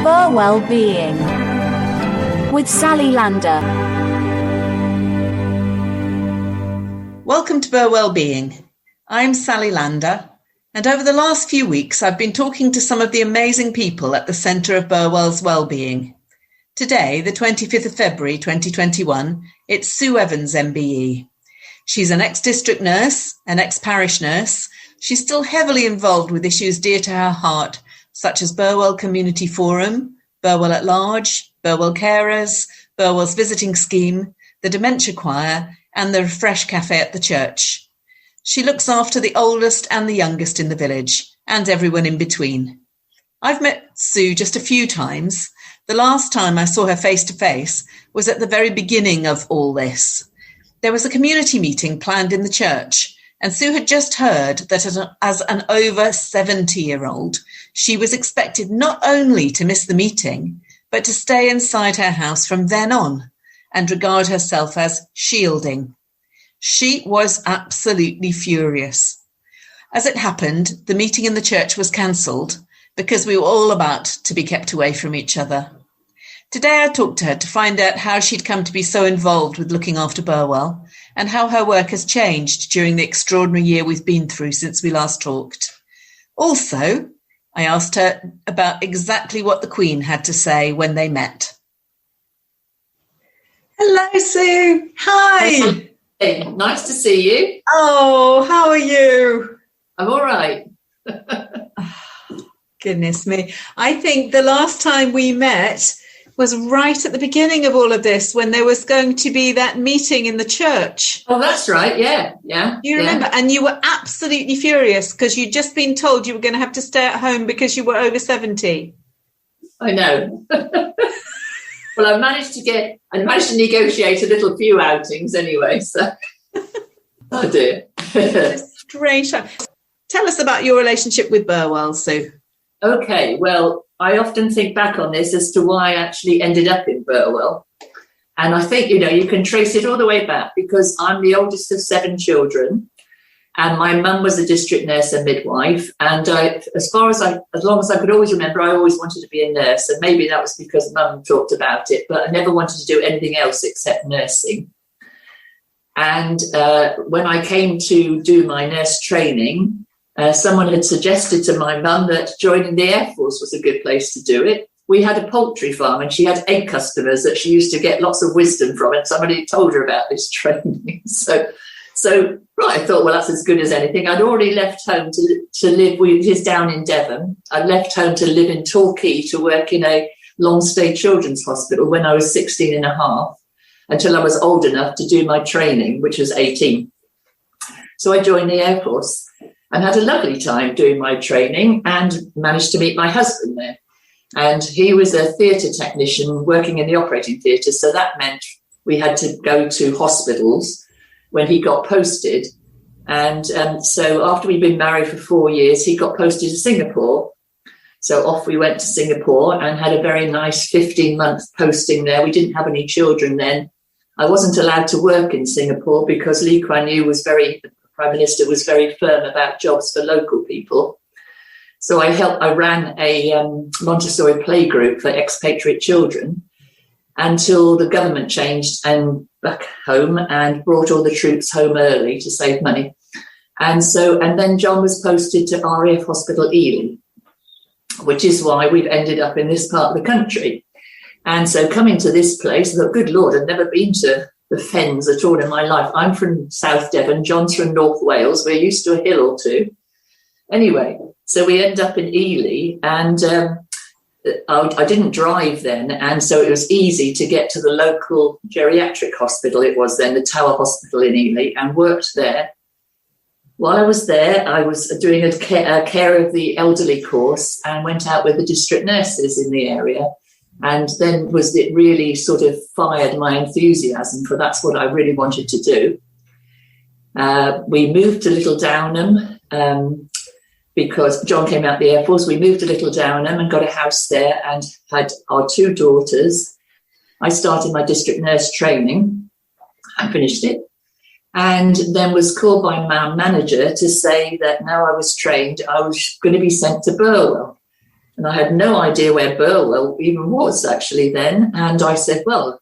Burwellbeing with Sally Lander. Welcome to Burwellbeing. I'm Sally Lander, and over the last few weeks I've been talking to some of the amazing people at the centre of Burwell's Wellbeing. Today, the 25th of February 2021, it's Sue Evans MBE. She's an ex-district nurse, an ex-parish nurse. She's still heavily involved with issues dear to her heart, such as Burwell Community Forum, Burwell at Large, Burwell Carers, Burwell's Visiting Scheme, the Dementia Choir, and the Refresh Cafe at the church. She looks after the oldest and the youngest in the village, and everyone in between. I've met Sue just a few times. The last time I saw her face to face was at the very beginning of all this. There was a community meeting planned in the church, and Sue had just heard that as an over 70-year-old, she was expected not only to miss the meeting, but to stay inside her house from then on and regard herself as shielding. She was absolutely furious. As it happened, the meeting in the church was cancelled because we were all about to be kept away from each other. Today I talked to her to find out how she'd come to be so involved with looking after Burwell and how her work has changed during the extraordinary year we've been through since we last talked. Also, I asked her about exactly what the Queen had to say when they met. Hello, Sue. Hi. Hey, nice to see you. Oh, how are you? I'm all right. Goodness me. I think the last time we met was right at the beginning of all of this when there was going to be that meeting in the church. Oh, that's right. Yeah. You remember? Yeah. And you were absolutely furious because you'd just been told you were going to have to stay at home because you were over 70. I know. Well, I managed to negotiate a little few outings anyway. So, oh dear. Strange. Tell us about your relationship with Burwell, Sue. Okay. Well, I often think back on this as to why I actually ended up in Burwell. And I think, you can trace it all the way back because I'm the oldest of 7 children. And my mum was a district nurse and midwife. And as long as I could always remember, I always wanted to be a nurse. And maybe that was because mum talked about it, but I never wanted to do anything else except nursing. And when I came to do my nurse training, someone had suggested to my mum that joining the Air Force was a good place to do it. We had a poultry farm and she had egg customers that she used to get lots of wisdom from, and somebody told her about this training. So I thought, well, that's as good as anything. I'd already left home to live, he's down in Devon. I'd left home to live in Torquay to work in a long-stay children's hospital when I was 16 and a half, until I was old enough to do my training, which was 18. So I joined the Air Force and had a lovely time doing my training and managed to meet my husband there. And he was a theatre technician working in the operating theatre. So that meant we had to go to hospitals when he got posted. And so after we'd been married for 4 years, he got posted to Singapore. So off we went to Singapore and had a very nice 15-month posting there. We didn't have any children then. I wasn't allowed to work in Singapore because Lee Kuan Yew the Prime Minister was very firm about jobs for local people. So I ran a Montessori playgroup for expatriate children until the government changed and back home and brought all the troops home early to save money. And then John was posted to RAF Hospital Ely, which is why we've ended up in this part of the country. And so coming to this place, I thought, good Lord, I've never been to the Fens at all in my life. I'm from South Devon, John's from North Wales. We're used to a hill or two. Anyway, so we end up in Ely, and I didn't drive then, and so it was easy to get to the local geriatric hospital. It was then the Tower Hospital in Ely, and worked there. While I was there, I was doing a care of the elderly course and went out with the district nurses in the area. And then it really sort of fired my enthusiasm for that's what I really wanted to do. We moved to Little Downham because John came out of the Air Force. We moved to Little Downham and got a house there and had our 2 daughters. I started my district nurse training. I finished it. And then was called by my manager to say that now I was trained, I was going to be sent to Burwell. And I had no idea where Burwell even was actually then. And I said, well,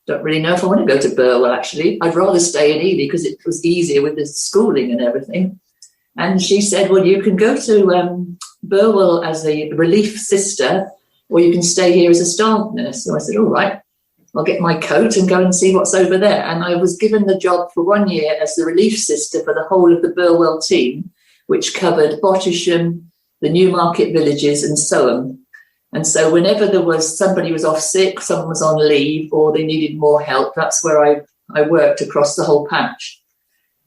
don't really know if I want to go to Burwell, actually. I'd rather stay in Ely because it was easier with the schooling and everything. And she said, well, you can go to Burwell as a relief sister, or you can stay here as a staff nurse. So I said, all right, I'll get my coat and go and see what's over there. And I was given the job for 1 year as the relief sister for the whole of the Burwell team, which covered Bottisham, the Newmarket villages, and Soham. And so whenever somebody was off sick, someone was on leave, or they needed more help, that's where I worked across the whole patch.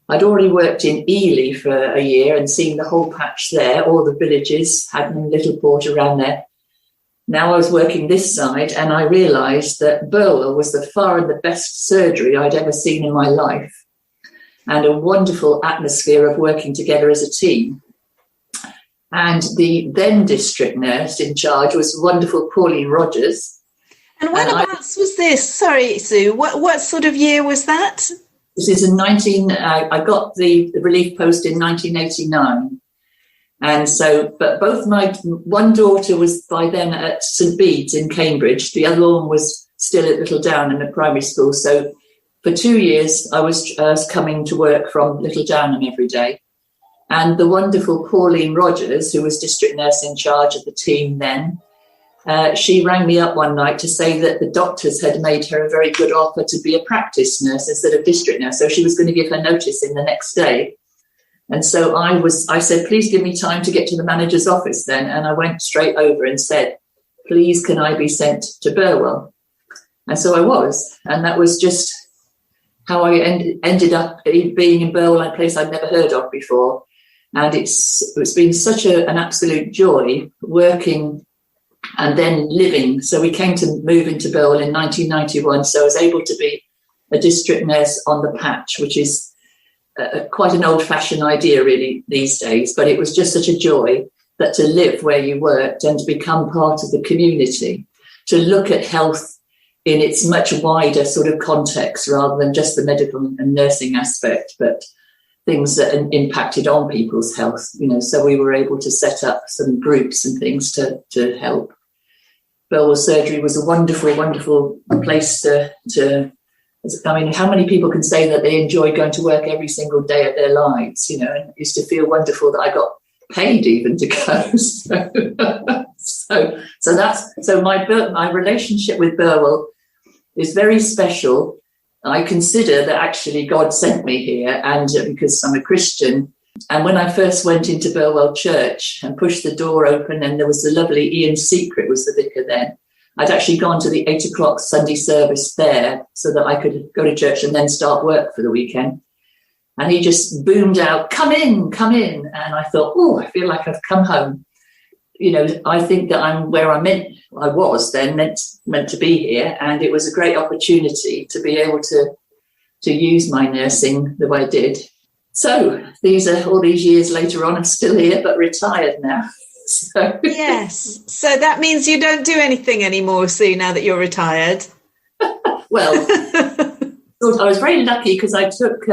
I'd already worked in Ely for a year and seen the whole patch there, all the villages, Hadden, Littleport around there. Now I was working this side, and I realised that Burwell was the far and the best surgery I'd ever seen in my life, and a wonderful atmosphere of working together as a team. And the then district nurse in charge was wonderful Pauline Rogers. And whenabouts was this? Sorry, Sue, what sort of year was that? This is I got the relief post in 1989. And so, but both one daughter was by then at St. Bede's in Cambridge. The other one was still at Little Downham at primary school. So for 2 years, I was coming to work from Little Downham every day. And the wonderful Pauline Rogers, who was district nurse in charge of the team then, she rang me up one night to say that the doctors had made her a very good offer to be a practice nurse instead of district nurse. So she was going to give her notice in the next day. And so I said, please give me time to get to the manager's office then. And I went straight over and said, please, can I be sent to Burwell? And so I was. And that was just how I ended up being in Burwell, a place I'd never heard of before. And it's been such an absolute joy working and then living. So we came to move into Burwell in 1991. So I was able to be a district nurse on the patch, which is quite an old-fashioned idea really these days. But it was just such a joy that to live where you worked and to become part of the community, to look at health in its much wider sort of context rather than just the medical and nursing aspect, but things that impacted on people's health, so we were able to set up some groups and things to help. Burwell surgery was a wonderful, wonderful place to, I mean, how many people can say that they enjoy going to work every single day of their lives, and it used to feel wonderful that I got paid even to go. So my relationship with Burwell is very special. I consider that actually God sent me here, and because I'm a Christian. And when I first went into Burwell Church and pushed the door open, and there was the lovely Ian Secret was the vicar then, I'd actually gone to the 8 o'clock Sunday service there so that I could go to church and then start work for the weekend. And he just boomed out, come in, come in. And I thought, I feel like I've come home. I think that I'm where I was then meant to be here. And it was a great opportunity to be able to use my nursing the way I did. So all these years later on, I'm still here, but retired now. So. Yes. So that means you don't do anything anymore, Sue, now that you're retired. Well, I was very lucky because I took...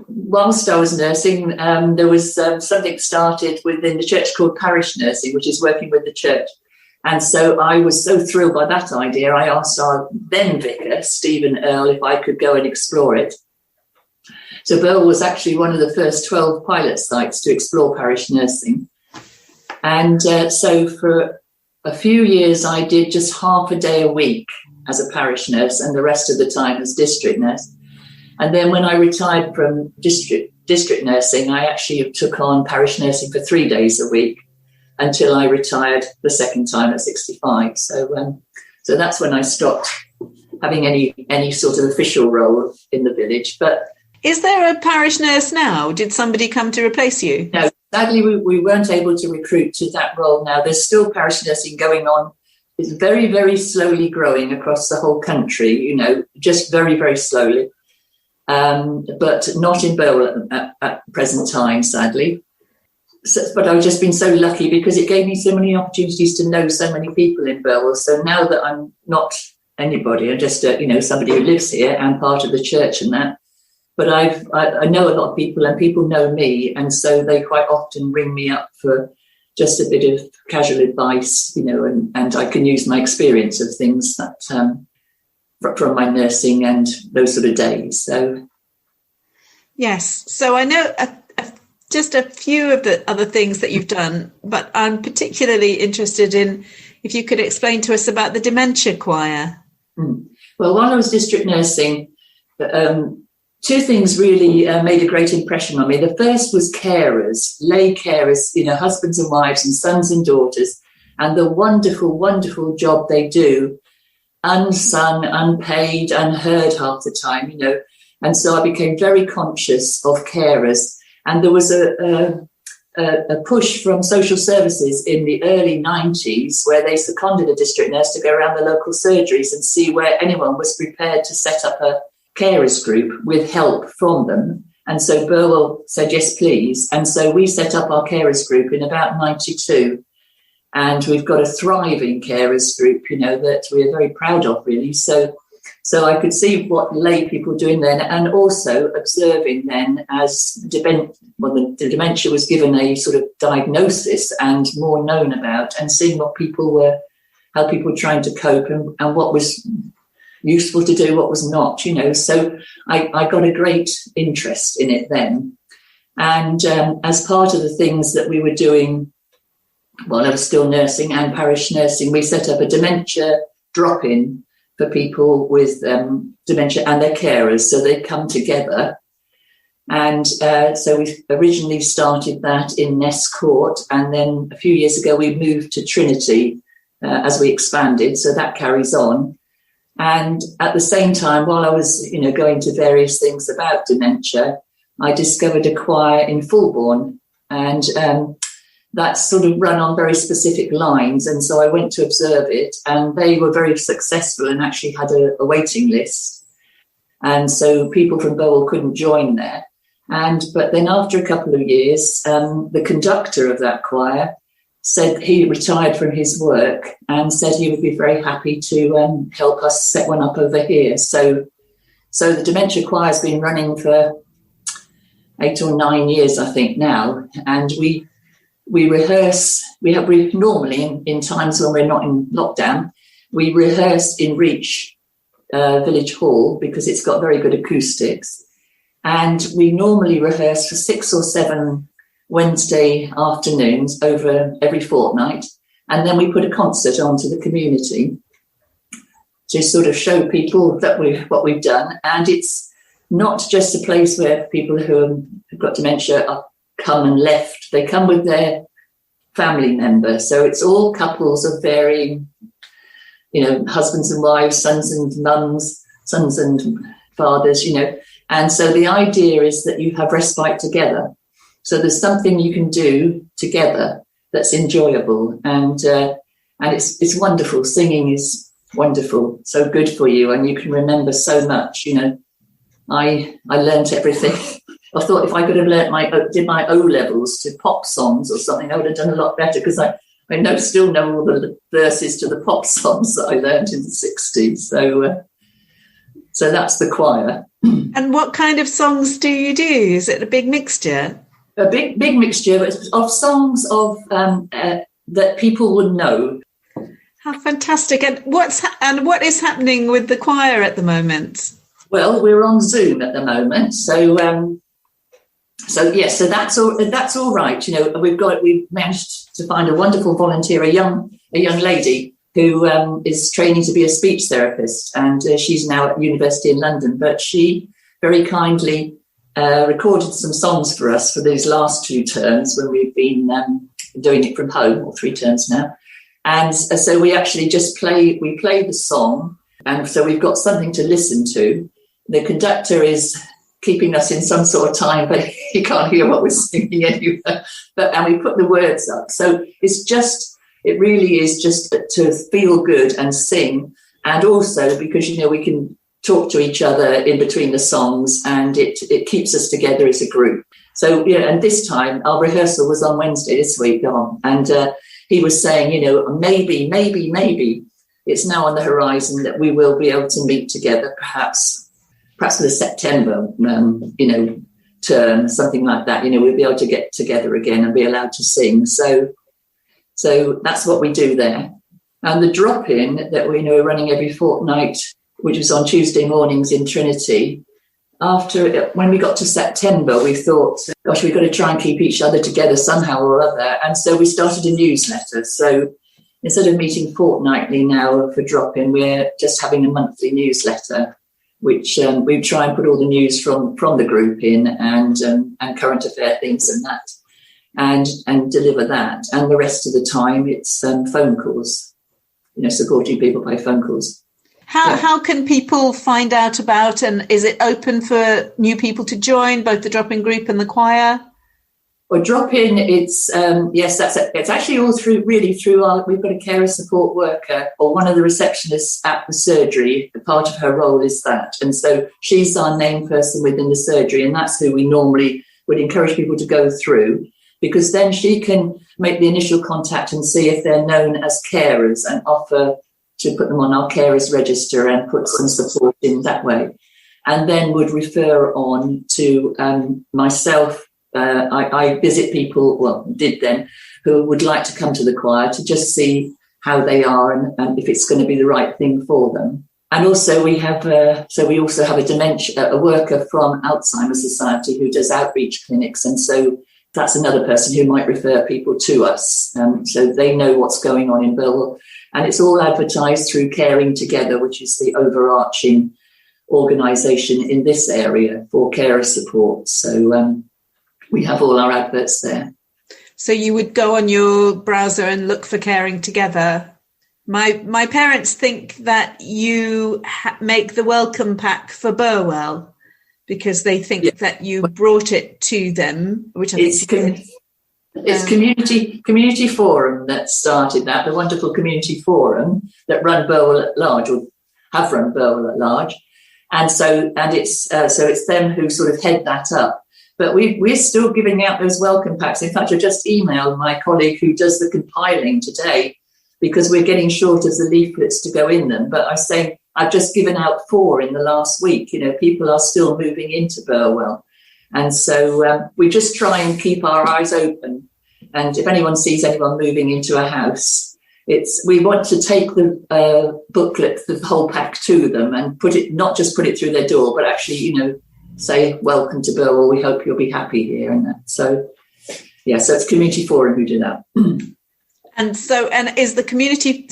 whilst I was nursing, there was something started within the church called Parish nursing, which is working with the church. And so I was so thrilled by that idea, I asked our then vicar, Stephen Earle, if I could go and explore it. So Burwell was actually one of the first 12 pilot sites to explore parish nursing. And so for a few years, I did just half a day a week as a parish nurse and the rest of the time as district nurse. And then when I retired from district nursing, I actually took on parish nursing for 3 days a week until I retired the second time at 65. So that's when I stopped having any sort of official role in the village. But is there a parish nurse now? Did somebody come to replace you? No, sadly we weren't able to recruit to that role now. There's still parish nursing going on. It's very, very slowly growing across the whole country, just very, very slowly. But not in Burwell at present time, sadly. But I've just been so lucky because it gave me so many opportunities to know so many people in Burwell. So now that I'm not anybody, I'm just somebody who lives here and part of the church and that. But I know a lot of people and people know me, and so they quite often ring me up just a bit of casual advice, and I can use my experience of things that from my nursing and those sort of days. So, yes. So I know just a few of the other things that you've done, but I'm particularly interested in if you could explain to us about the Dementia Choir. Well, while I was district nursing, two things really made a great impression on me. The first was carers, lay carers, husbands and wives and sons and daughters, and the wonderful, wonderful job they do, unsung, unpaid, unheard half the time, And so I became very conscious of carers. And there was a push from social services in the early 90s where they seconded a district nurse to go around the local surgeries and see where anyone was prepared to set up a carers group with help from them. And so Burwell said, yes, please. And so we set up our carers group in about 92. And we've got a thriving carers group, that we're very proud of, really. So I could see what lay people were doing then, and also observing then as the dementia was given a sort of diagnosis and more known about, and seeing how people were trying to cope and what was useful to do, what was not, So I got a great interest in it then. And as part of the things that we were doing while I was still nursing and parish nursing, we set up a dementia drop-in for people with dementia and their carers, so they come together. And so we originally started that in Ness Court, and then a few years ago we moved to Trinity as we expanded, so that carries on. And at the same time, while I was going to various things about dementia, I discovered a choir in Fulbourn, and that's sort of run on very specific lines. And so I went to observe it, and they were very successful and actually had a waiting list. And so people from Burwell couldn't join there. But then after a couple of years, the conductor of that choir said he retired from his work and said he would be very happy to help us set one up over here. So the Dementia Choir has been running for 8 or 9 years, I think, now. And we rehearse, we normally in times when we're not in lockdown, we rehearse in Reach Village Hall because it's got very good acoustics. And we normally rehearse for 6 or 7 Wednesday afternoons over every fortnight. And then we put a concert on to the community to sort of show people that what we've done. And it's not just a place where people who have got dementia are come and left. They come with their family member. So it's all couples of varying, husbands and wives, sons and mums, sons and fathers, And so the idea is that you have respite together. So there's something you can do together that's enjoyable. And it's wonderful. Singing is wonderful, so good for you. And you can remember so much, I learnt everything. I thought if I could have did my O-levels to pop songs or something, I would have done a lot better, because I still know all the verses to the pop songs that I learnt in the 60s. So that's the choir. And what kind of songs do you do? Is it a big mixture? A big mixture of songs that people would know. How fantastic! And what is happening with the choir at the moment? Well, we're on Zoom at the moment, so that's all right. We've managed to find a wonderful volunteer, a young lady who is training to be a speech therapist, and she's now at university in London. But she very kindly recorded some songs for us for these last 2 terms when we've been doing it from home, or 3 terms now. And so we actually just play the song, and so we've got something to listen to. The conductor is keeping us in some sort of time, but he can't hear what we're singing anyway. And we put the words up. So it really is just to feel good and sing. And also because, we can talk to each other in between the songs, and it keeps us together as a group. So, and this time our rehearsal was on Wednesday this week, and he was saying, maybe it's now on the horizon that we will be able to meet together, perhaps for the September, term, something like that. We'll be able to get together again and be allowed to sing. So So that's what we do there. And the drop-in that we know are running every fortnight, which was on Tuesday mornings in Trinity, when we got to September, we thought, gosh, we've got to try and keep each other together somehow or other. And so we started a newsletter. So instead of meeting fortnightly now for drop-in, we're just having a monthly newsletter, which we try and put all the news from the group in and current affair things and that, and deliver that. And the rest of the time, it's phone calls, supporting people by phone calls. How can people find out about, and is it open for new people to join, both the drop-in group and the choir? Well, drop-in, it's it's actually all through we've got a carer support worker or one of the receptionists at the surgery. Part of her role is that. And so she's our named person within the surgery, and that's who we normally would encourage people to go through, because then she can make the initial contact and see if they're known as carers and offer to put them on our carers register and put some support in that way. And then would refer on to myself. I visit people, did then, who would like to come to the choir to just see how they are and if it's going to be the right thing for them. And also we also have a dementia, a worker from Alzheimer's Society who does outreach clinics. And so that's another person who might refer people to us. So they know what's going on in Burwell. And it's all advertised through Caring Together, which is the overarching organisation in this area for carer support. So we have all our adverts there. So you would go on your browser and look for Caring Together. My parents think that you make the welcome pack for Burwell because they think that you brought it to them, which I think it's community forum that started that, the wonderful community forum that run Burwell at large, or have run Burwell at large, and it's them who sort of head that up. But we're still giving out those welcome packs. In fact, I just emailed my colleague who does the compiling today, because we're getting short of the leaflets to go in them. But I say I've just given out 4 in the last week. People are still moving into Burwell. And so we just try and keep our eyes open. And if anyone sees anyone moving into a house, we want to take the booklet, the whole pack to them and not just put it through their door, but actually, say, welcome to Burwell. We hope you'll be happy here. And that. So it's Community Forum who do that. And is the community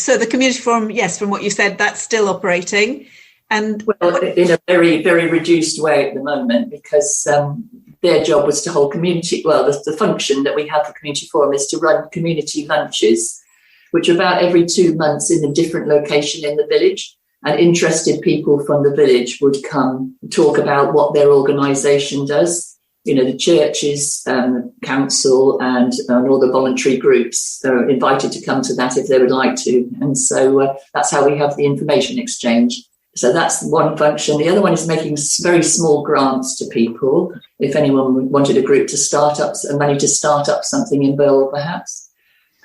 forum, yes, from what you said, that's still operating? And well, in a very, very reduced way at the moment, because their job was to hold the function that we have for Community Forum is to run community lunches, which are about every 2 months in a different location in the village. And interested people from the village would come talk about what their organisation does. The churches, council and all the voluntary groups are invited to come to that if they would like to. And so that's how we have the information exchange. So that's one function. The other one is making very small grants to people. If anyone wanted a group to start up, money to start up something in Burwell perhaps.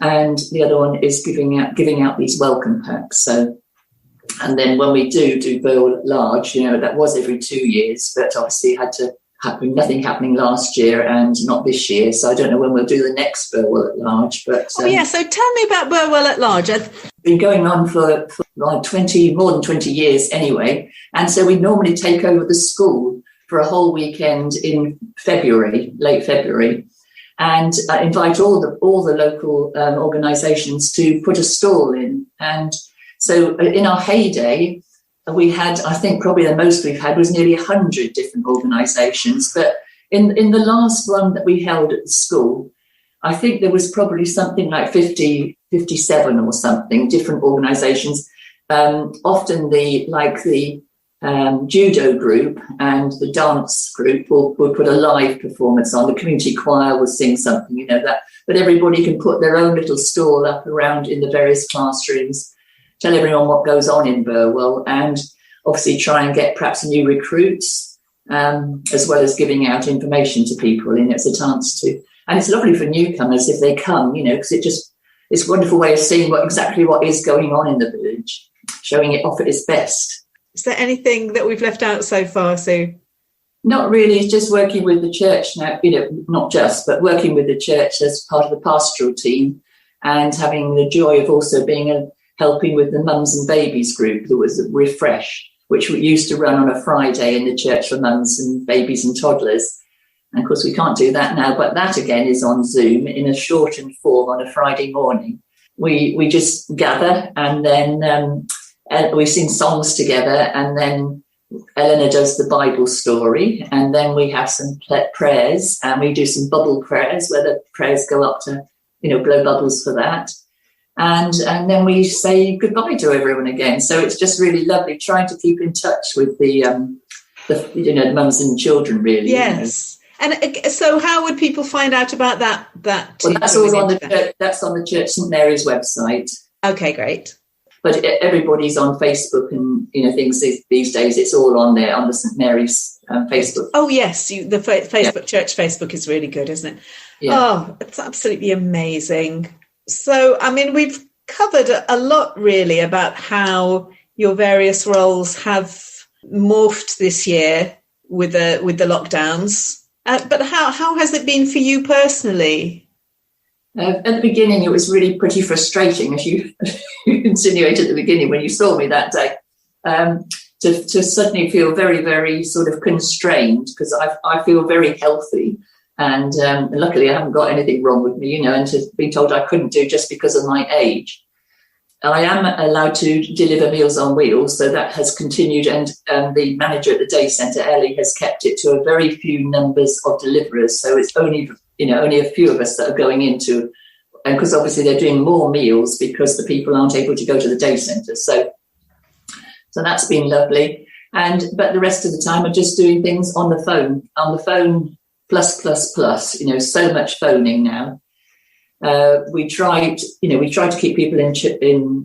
And the other one is giving out these welcome packs. So, and then when we do Burwell at large, that was every 2 years, but obviously had to happen, nothing happening last year and not this year. So I don't know when we'll do the next Burwell at large. But so tell me about Burwell at large. It's been going on for more than 20 years anyway. And so we normally take over the school for a whole weekend in late February, and invite all the local organisations to put a stall in. And so in our heyday, we had, I think probably the most we've had was nearly 100 different organisations. But in the last one that we held at the school, I think there was probably something like 57 or something different organisations. Often the judo group and the dance group will put a live performance on. The community choir will sing something, but everybody can put their own little stall up around in the various classrooms, tell everyone what goes on in Burwell, and obviously try and get perhaps new recruits, as well as giving out information to people. It's a chance to, and it's lovely for newcomers if they come, because it's a wonderful way of seeing exactly what is going on in the village, showing it off at its best. Is there anything that we've left out so far, Sue? Not really. It's just working with the church now, not just, but working with the church as part of the pastoral team, and having the joy of also helping with the mums and babies group that was Refresh, which we used to run on a Friday in the church for mums and babies and toddlers. And of course, we can't do that now, but that again is on Zoom in a shortened form on a Friday morning. We just gather, and then we sing songs together, and then Eleanor does the Bible story, and then we have some prayers, and we do some bubble prayers where the prayers go up to, blow bubbles for that. And then we say goodbye to everyone again. So it's just really lovely trying to keep in touch with the mums and children, really. Yes. And so how would people find out about that? Well, that's all on the Church St Mary's website. Okay, great. But everybody's on Facebook and, things these days. It's all on there on the St Mary's Facebook. Oh, yes. The Facebook Church Facebook is really good, isn't it? Yeah. Oh, it's absolutely amazing. So, we've covered a lot really about how your various roles have morphed this year with the lockdowns. But how has it been for you personally? At the beginning, it was really pretty frustrating, as you insinuated at the beginning when you saw me that day, to suddenly feel very, very sort of constrained, because I feel very healthy. And luckily, I haven't got anything wrong with me, and to be told I couldn't do just because of my age. I am allowed to deliver Meals on Wheels, so that has continued. And the manager at the day centre, Ellie, has kept it to a very few numbers of deliverers. So it's only a few of us that are going into, and because obviously they're doing more meals because the people aren't able to go to the day centre. So that's been lovely. But the rest of the time, I'm just doing things on the phone plus, so much phoning now. We tried to keep people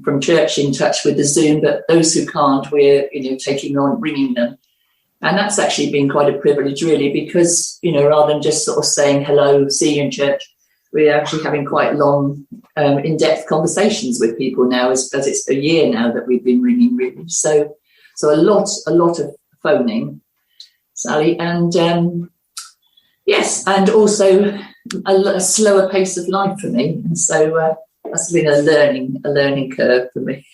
from church in touch with the Zoom, but those who can't, we're, taking on ringing them. And that's actually been quite a privilege, really, because, rather than just sort of saying hello, see you in church, we're actually having quite long, in-depth conversations with people now, as it's a year now that we've been ringing, really. So a lot of phoning, Sally, and yes, and also a slower pace of life for me, and so that's been a learning curve for me.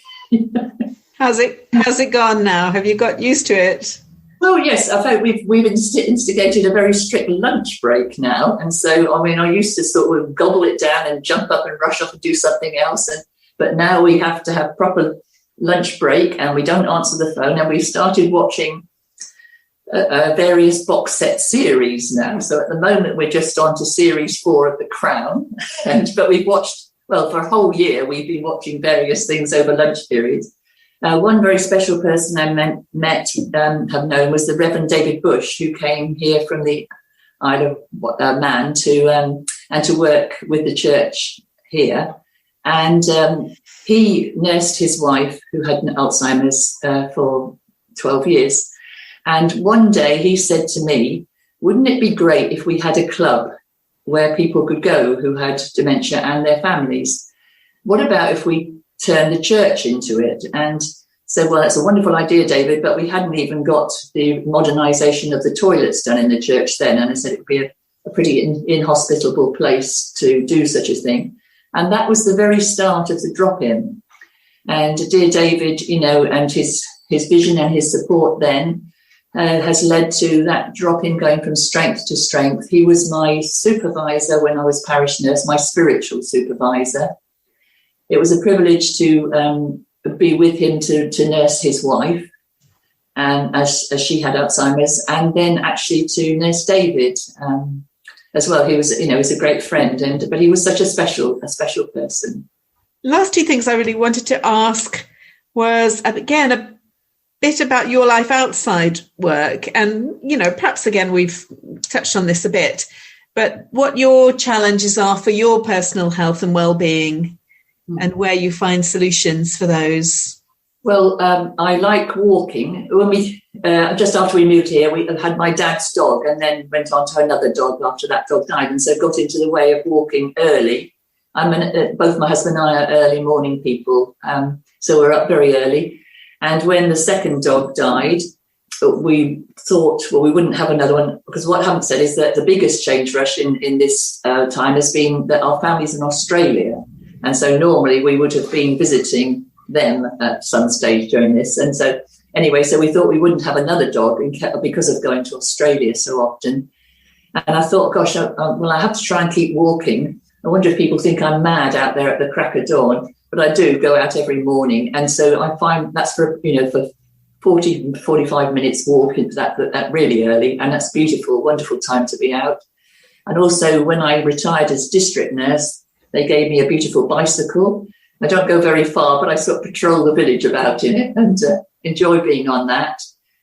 How's it gone now? Have you got used to it? Well, yes, I think we've instigated a very strict lunch break now, and so I used to sort of gobble it down and jump up and rush off and do something else, but now we have to have proper lunch break, and we don't answer the phone, and we've started watching various box set series now. So at the moment we're just on to series 4 of The Crown, but we've watched, for a whole year we've been watching various things over lunch periods. One very special person I have known was the Reverend David Bush, who came here from the Isle of Man to work with the church here, and he nursed his wife who had Alzheimer's for 12 years. And one day he said to me, wouldn't it be great if we had a club where people could go who had dementia and their families? What about if we turn the church into it? And said, well, that's a wonderful idea, David, but we hadn't even got the modernisation of the toilets done in the church then. And I said it would be a pretty inhospitable place to do such a thing. And that was the very start of the drop-in. And dear David, and his vision and his support then has led to that drop-in going from strength to strength. He was my supervisor when I was parish nurse, my spiritual supervisor. It was a privilege to be with him to nurse his wife, and as she had Alzheimer's, and then actually to nurse David as well. He was, was a great friend, but he was such a special person. Last 2 things I really wanted to ask was, again, a bit about your life outside work, and perhaps again we've touched on this a bit, but what your challenges are for your personal health and well-being, and where you find solutions for those. Well, I like walking. When we just after we moved here, we had my dad's dog, and then went on to another dog after that dog died, and so got into the way of walking early. Both my husband and I are early morning people, so we're up very early. And when the second dog died, we thought, well, we wouldn't have another one, because what I haven't said is that the biggest change rush in this time has been that our family's in Australia. And so normally we would have been visiting them at some stage during this. And so anyway, so we thought we wouldn't have another dog because of going to Australia so often. And I thought, gosh, well, I have to try and keep walking. I wonder if people think I'm mad out there at the crack of dawn, but I do go out every morning. And so I find that's for 40, 45 minutes walk into that really early. And that's beautiful, wonderful time to be out. And also when I retired as district nurse, they gave me a beautiful bicycle. I don't go very far, but I sort of patrol the village about in it and enjoy being on that.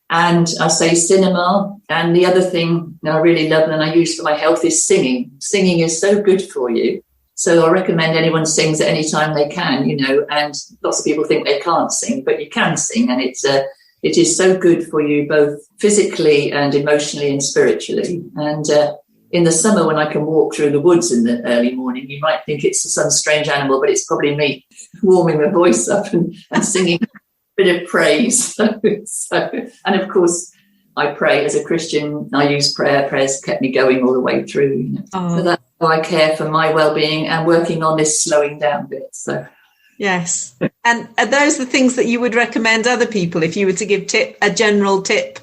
And I say cinema. And the other thing I really love and I use for my health is singing. Singing is so good for you. So I recommend anyone sings at any time they can, and lots of people think they can't sing, but you can sing. And it is so good for you both physically and emotionally and spiritually. And in the summer, when I can walk through the woods in the early morning, you might think it's some strange animal, but it's probably me warming my voice up and singing a bit of praise. And of course, I pray as a Christian. I use prayer. Prayer's kept me going all the way through. So that's how I care for my well-being and working on this slowing down bit. So. Yes. And are those the things that you would recommend other people if you were to give a general tip?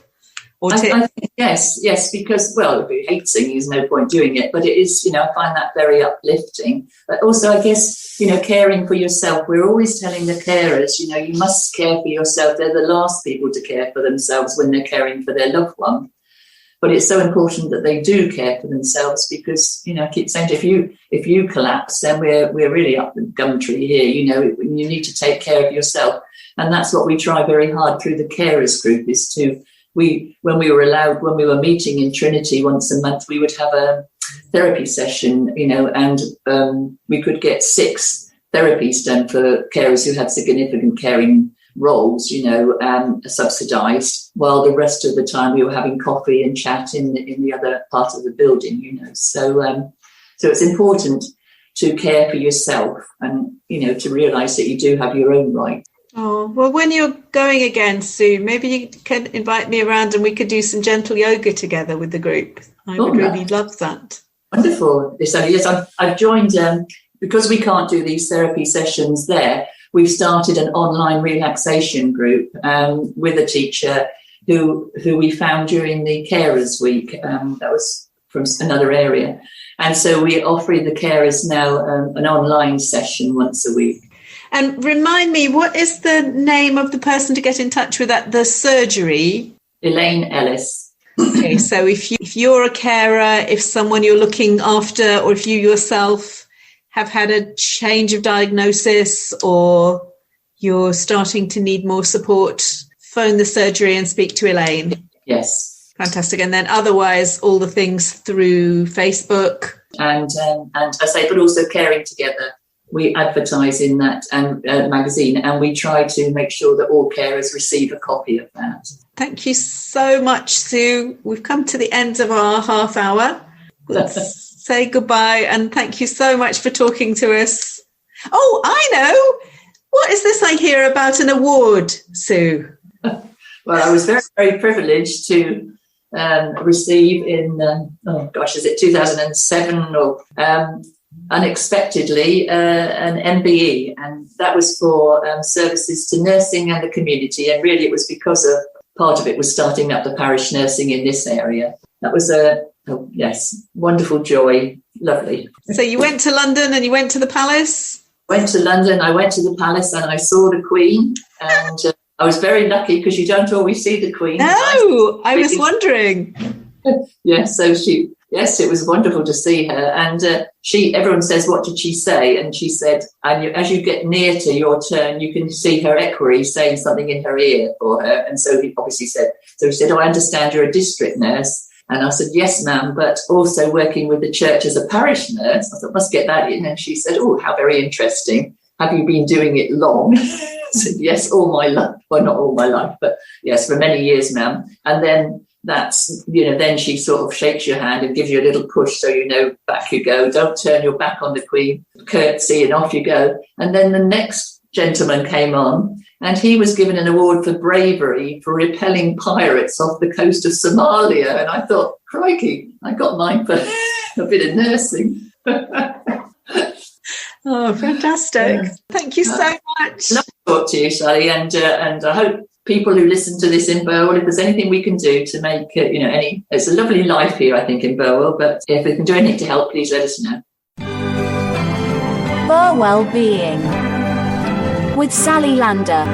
I think yes, because, well, if you hate singing, there's no point doing it. But it is, I find that very uplifting. But also, I guess, caring for yourself. We're always telling the carers, you must care for yourself. They're the last people to care for themselves when they're caring for their loved one. But it's so important that they do care for themselves because, I keep saying, if you collapse, then we're really up the gum tree here. You need to take care of yourself. And that's what we try very hard through the carers group is to, when we were meeting in Trinity once a month, we would have a therapy session, and we could get 6 therapies done for carers who had significant caring roles, subsidised, while the rest of the time we were having coffee and chat in the other part of the building, So it's important to care for yourself and, to realise that you do have your own right. Oh, well, when you're going again, Sue, maybe you can invite me around and we could do some gentle yoga together with the group. I would really love that. Wonderful. So, yes, I've joined, because we can't do these therapy sessions there, we've started an online relaxation group with a teacher who we found during the Carers Week. That was from another area. And so we're offering the carers now an online session once a week. And remind me, what is the name of the person to get in touch with at the surgery? Elaine Ellis. Okay, so if you're a carer, if someone you're looking after, or if you yourself have had a change of diagnosis or you're starting to need more support, phone the surgery and speak to Elaine. Yes. Fantastic. And then otherwise, all the things through Facebook. And I say, but also Caring Together. We advertise in that magazine, and we try to make sure that all carers receive a copy of that. Thank you so much, Sue. We've come to the end of our half hour. Let's say goodbye, and thank you so much for talking to us. Oh, I know. What is this I hear about an award, Sue? Well, I was very, very privileged to receive in, is it 2007 or... unexpectedly an MBE, and that was for services to nursing and the community, and really it was because of part of it was starting up the parish nursing in this area. That was wonderful joy, lovely. So you went to London and you went to the palace? Went to London, I went to the palace and I saw the Queen, and I was very lucky because you don't always see the Queen. No, I was wondering. Yes, it was wonderful to see her. And everyone says, what did she say? And she said, as you get near to your turn, you can see her equerry saying something in her ear for her. And so he obviously said, I understand you're a district nurse. And I said, yes, ma'am, but also working with the church as a parish nurse. I thought, must get that in. And she said, oh, how very interesting. Have you been doing it long? I said, yes, all my life. Well, not all my life, but yes, for many years, ma'am. And then then she sort of shakes your hand and gives you a little push so back you go. Don't turn your back on the Queen, curtsy, and off you go. And then the next gentleman came on, and he was given an award for bravery for repelling pirates off the coast of Somalia. And I thought, crikey, I got mine for a bit of nursing. Oh, fantastic. Thank you so much. Love to talk to you, Sally, and I hope people who listen to this in Burwell, if there's anything we can do to make it, it's a lovely life here, I think, in Burwell, but if we can do anything to help, please let us know. Burwellbeing with Sally Lander.